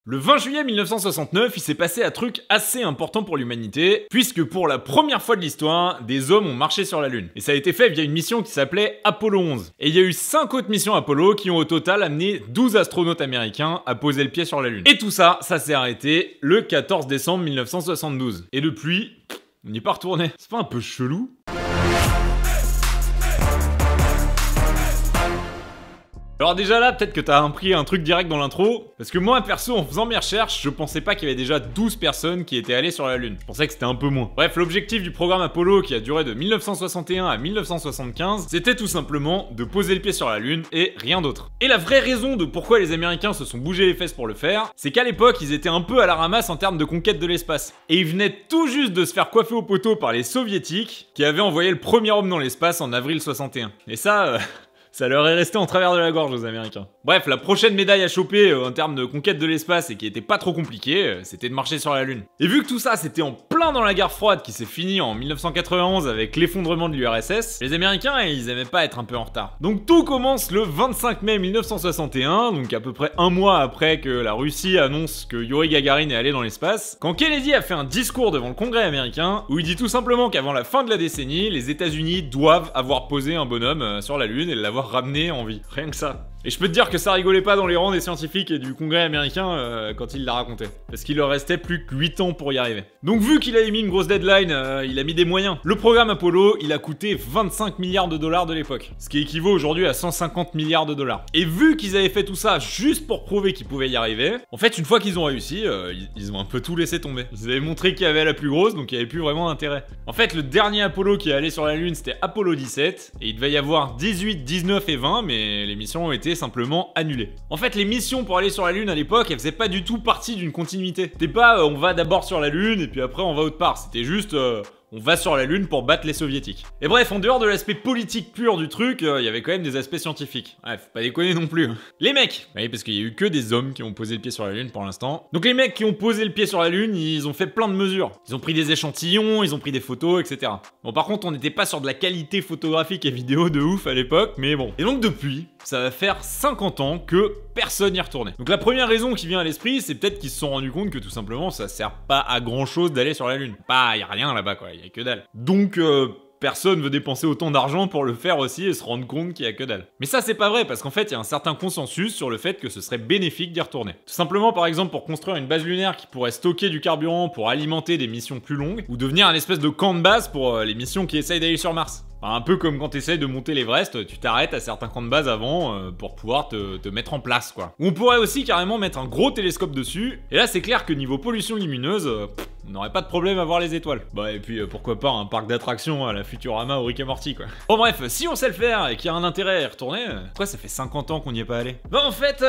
Le 20 juillet 1969, il s'est passé un truc assez important pour l'humanité, puisque pour la première fois de l'histoire, des hommes ont marché sur la Lune. Et ça a été fait via une mission qui s'appelait Apollo 11. Et il y a eu 5 autres missions Apollo qui ont au total amené 12 astronautes américains à poser le pied sur la Lune. Et tout ça, ça s'est arrêté le 14 décembre 1972. Et depuis, on n'y est pas retourné. C'est pas un peu chelou ? Alors déjà là, peut-être que t'as appris un truc direct dans l'intro, parce que moi perso, en faisant mes recherches, je pensais pas qu'il y avait déjà 12 personnes qui étaient allées sur la Lune. Je pensais que c'était un peu moins. Bref, l'objectif du programme Apollo, qui a duré de 1961 à 1975, c'était tout simplement de poser le pied sur la Lune et rien d'autre. Et la vraie raison de pourquoi les Américains se sont bougés les fesses pour le faire, c'est qu'à l'époque, ils étaient un peu à la ramasse en termes de conquête de l'espace. Et ils venaient tout juste de se faire coiffer au poteau par les Soviétiques, qui avaient envoyé le premier homme dans l'espace en avril 61. Et ça... ça leur est resté en travers de la gorge aux Américains. Bref, la prochaine médaille à choper en termes de conquête de l'espace et qui était pas trop compliquée, c'était de marcher sur la Lune. Et vu que tout ça c'était en plein dans la guerre froide qui s'est finie en 1991 avec l'effondrement de l'URSS, les Américains ils aimaient pas être un peu en retard. Donc tout commence le 25 mai 1961, donc à peu près un mois après que la Russie annonce que Yuri Gagarin est allé dans l'espace, quand Kennedy a fait un discours devant le Congrès américain où il dit tout simplement qu'avant la fin de la décennie, les États-Unis doivent avoir posé un bonhomme sur la Lune et l'avoir ramené en vie. Rien que ça. Et je peux te dire que ça rigolait pas dans les rangs des scientifiques et du Congrès américain quand il l'a raconté. Parce qu'il leur restait plus que 8 ans pour y arriver. Donc vu qu'il a émis une grosse deadline, il a mis des moyens. Le programme Apollo, il a coûté 25 milliards de dollars de l'époque. Ce qui équivaut aujourd'hui à 150 milliards de dollars. Et vu qu'ils avaient fait tout ça juste pour prouver qu'ils pouvaient y arriver, en fait une fois qu'ils ont réussi, ils ont un peu tout laissé tomber. Ils avaient montré qu'il y avait la plus grosse, donc il n'y avait plus vraiment d'intérêt. En fait le dernier Apollo qui est allé sur la Lune, c'était Apollo 17. Et il devait y avoir 18, 19 et 20, mais les missions ont été simplement annulées. En fait, les missions pour aller sur la Lune à l'époque, elles faisaient pas du tout partie d'une continuité. C'était pas on va d'abord sur la Lune et puis après on va autre part. C'était juste on va sur la Lune pour battre les soviétiques. Et bref, en dehors de l'aspect politique pur du truc, il y avait quand même des aspects scientifiques. Ouais, faut pas déconner non plus. Les mecs, oui, parce qu'il y a eu que des hommes qui ont posé le pied sur la Lune pour l'instant. Donc les mecs qui ont posé le pied sur la Lune, ils ont fait plein de mesures. Ils ont pris des échantillons, ils ont pris des photos, etc. Bon, par contre, on n'était pas sur de la qualité photographique et vidéo de ouf à l'époque, mais bon. Et donc depuis, ça va faire 50 ans que personne n'y retournait. Donc la première raison qui vient à l'esprit, c'est peut-être qu'ils se sont rendus compte que tout simplement, ça sert pas à grand chose d'aller sur la Lune. Bah, y a rien là-bas quoi, y a que dalle. Donc personne veut dépenser autant d'argent pour le faire aussi et se rendre compte qu'il y a que dalle. Mais ça c'est pas vrai parce qu'en fait il y a un certain consensus sur le fait que ce serait bénéfique d'y retourner. Tout simplement par exemple pour construire une base lunaire qui pourrait stocker du carburant pour alimenter des missions plus longues ou devenir un espèce de camp de base pour les missions qui essayent d'aller sur Mars. Un peu comme quand t'essayes de monter l'Everest, tu t'arrêtes à certains camps de base avant pour pouvoir te mettre en place quoi. Ou on pourrait aussi carrément mettre un gros télescope dessus, et là c'est clair que niveau pollution lumineuse, on n'aurait pas de problème à voir les étoiles. Bah et puis pourquoi pas un parc d'attractions à la Futurama ou Rick et Morty quoi. Bon bref, si on sait le faire et qu'il y a un intérêt à y retourner, pourquoi ça fait 50 ans qu'on n'y est pas allé? Bah en fait,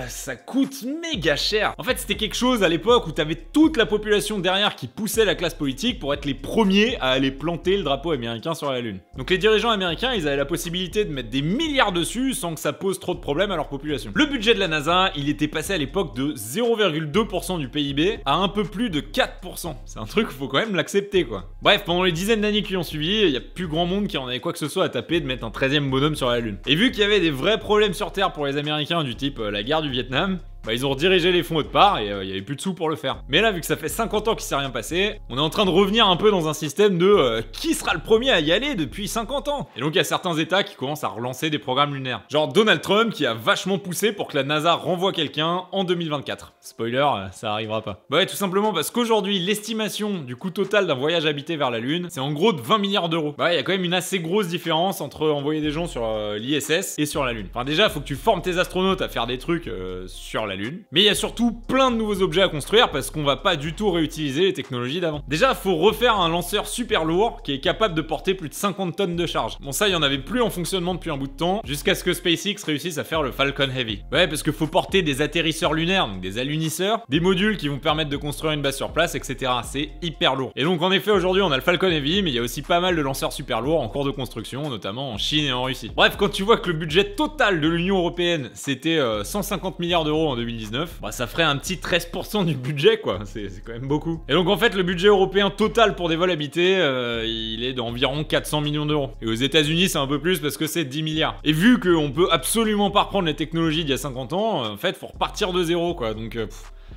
ça coûte méga cher. En fait c'était quelque chose à l'époque où t'avais toute la population derrière qui poussait la classe politique pour être les premiers à aller planter le drapeau américain sur la Lune. Donc les dirigeants américains, ils avaient la possibilité de mettre des milliards dessus sans que ça pose trop de problèmes à leur population. Le budget de la NASA, il était passé à l'époque de 0,2% du PIB à un peu plus de 4%. C'est un truc, faut quand même l'accepter quoi. Bref, pendant les dizaines d'années qui ont suivi, il y a plus grand monde qui en avait quoi que ce soit à taper de mettre un 13e bonhomme sur la Lune. Et vu qu'il y avait des vrais problèmes sur Terre pour les Américains du type la guerre du Vietnam, bah ils ont redirigé les fonds autre part et il y avait plus de sous pour le faire. Mais là vu que ça fait 50 ans qu'il s'est rien passé, on est en train de revenir un peu dans un système de qui sera le premier à y aller depuis 50 ans. Et donc il y a certains états qui commencent à relancer des programmes lunaires. Genre Donald Trump qui a vachement poussé pour que la NASA renvoie quelqu'un en 2024. Spoiler, ça arrivera pas. Bah ouais, tout simplement parce qu'aujourd'hui l'estimation du coût total d'un voyage habité vers la Lune, c'est en gros de 20 milliards d'euros. Bah ouais, il y a quand même une assez grosse différence entre envoyer des gens sur l'ISS et sur la Lune. Enfin déjà, faut que tu formes tes astronautes à faire des trucs sur la Lune. Mais il y a surtout plein de nouveaux objets à construire parce qu'on va pas du tout réutiliser les technologies d'avant. Déjà, faut refaire un lanceur super lourd qui est capable de porter plus de 50 tonnes de charge. Bon ça, il y en avait plus en fonctionnement depuis un bout de temps, jusqu'à ce que SpaceX réussisse à faire le Falcon Heavy. Ouais, parce que faut porter des atterrisseurs lunaires, donc des alunisseurs, des modules qui vont permettre de construire une base sur place, etc. C'est hyper lourd. Et donc en effet, aujourd'hui, on a le Falcon Heavy, mais il y a aussi pas mal de lanceurs super lourds en cours de construction, notamment en Chine et en Russie. Bref, quand tu vois que le budget total de l'Union Européenne, c'était 150 milliards d'euros en 2019, bah ça ferait un petit 13% du budget quoi, c'est quand même beaucoup. Et donc en fait le budget européen total pour des vols habités, il est d'environ 400 millions d'euros. Et aux États-Unis c'est un peu plus parce que c'est 10 milliards. Et vu qu'on peut absolument pas reprendre les technologies d'il y a 50 ans, en fait faut repartir de zéro quoi, donc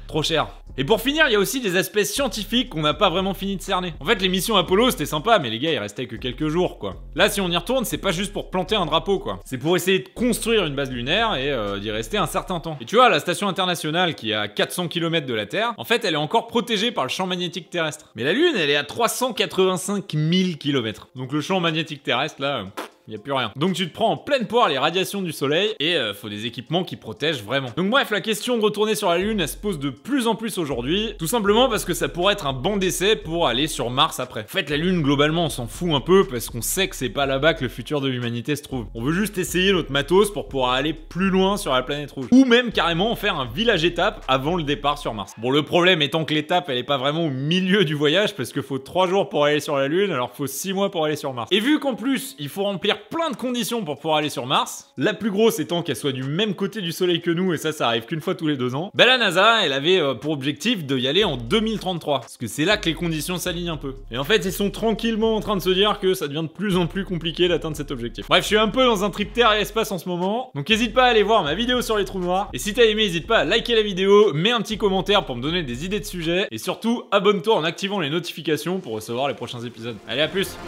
trop cher. Et pour finir, il y a aussi des aspects scientifiques qu'on n'a pas vraiment fini de cerner. En fait, les missions Apollo, c'était sympa, mais les gars, il restait que quelques jours, quoi. Là, si on y retourne, c'est pas juste pour planter un drapeau, quoi. C'est pour essayer de construire une base lunaire et d'y rester un certain temps. Et tu vois, la station internationale, qui est à 400 km de la Terre, en fait, elle est encore protégée par le champ magnétique terrestre. Mais la Lune, elle est à 385 000 km. Donc le champ magnétique terrestre, là... y a plus rien. Donc tu te prends en pleine poire les radiations du soleil et faut des équipements qui protègent vraiment. Donc bref, la question de retourner sur la Lune, elle se pose de plus en plus aujourd'hui, tout simplement parce que ça pourrait être un banc d'essai pour aller sur Mars après. En fait, la Lune, globalement, on s'en fout un peu parce qu'on sait que c'est pas là-bas que le futur de l'humanité se trouve. On veut juste essayer notre matos pour pouvoir aller plus loin sur la planète rouge. Ou même carrément faire un village étape avant le départ sur Mars. Bon, le problème étant que l'étape, elle est pas vraiment au milieu du voyage parce qu'il faut 3 jours pour aller sur la Lune, alors qu'il faut 6 mois pour aller sur Mars. Et vu qu'en plus, il faut remplir plein de conditions pour pouvoir aller sur Mars, la plus grosse étant qu'elle soit du même côté du soleil que nous, et ça arrive qu'une fois tous les 2 ans, bah la NASA, elle avait pour objectif de y aller en 2033, parce que c'est là que les conditions s'alignent un peu. Et en fait, ils sont tranquillement en train de se dire que ça devient de plus en plus compliqué d'atteindre cet objectif. Bref, je suis un peu dans un trip terre et espace en ce moment, donc n'hésite pas à aller voir ma vidéo sur les trous noirs, et si t'as aimé, n'hésite pas à liker la vidéo, mets un petit commentaire pour me donner des idées de sujets, et surtout, abonne-toi en activant les notifications pour recevoir les prochains épisodes. Allez, à plus!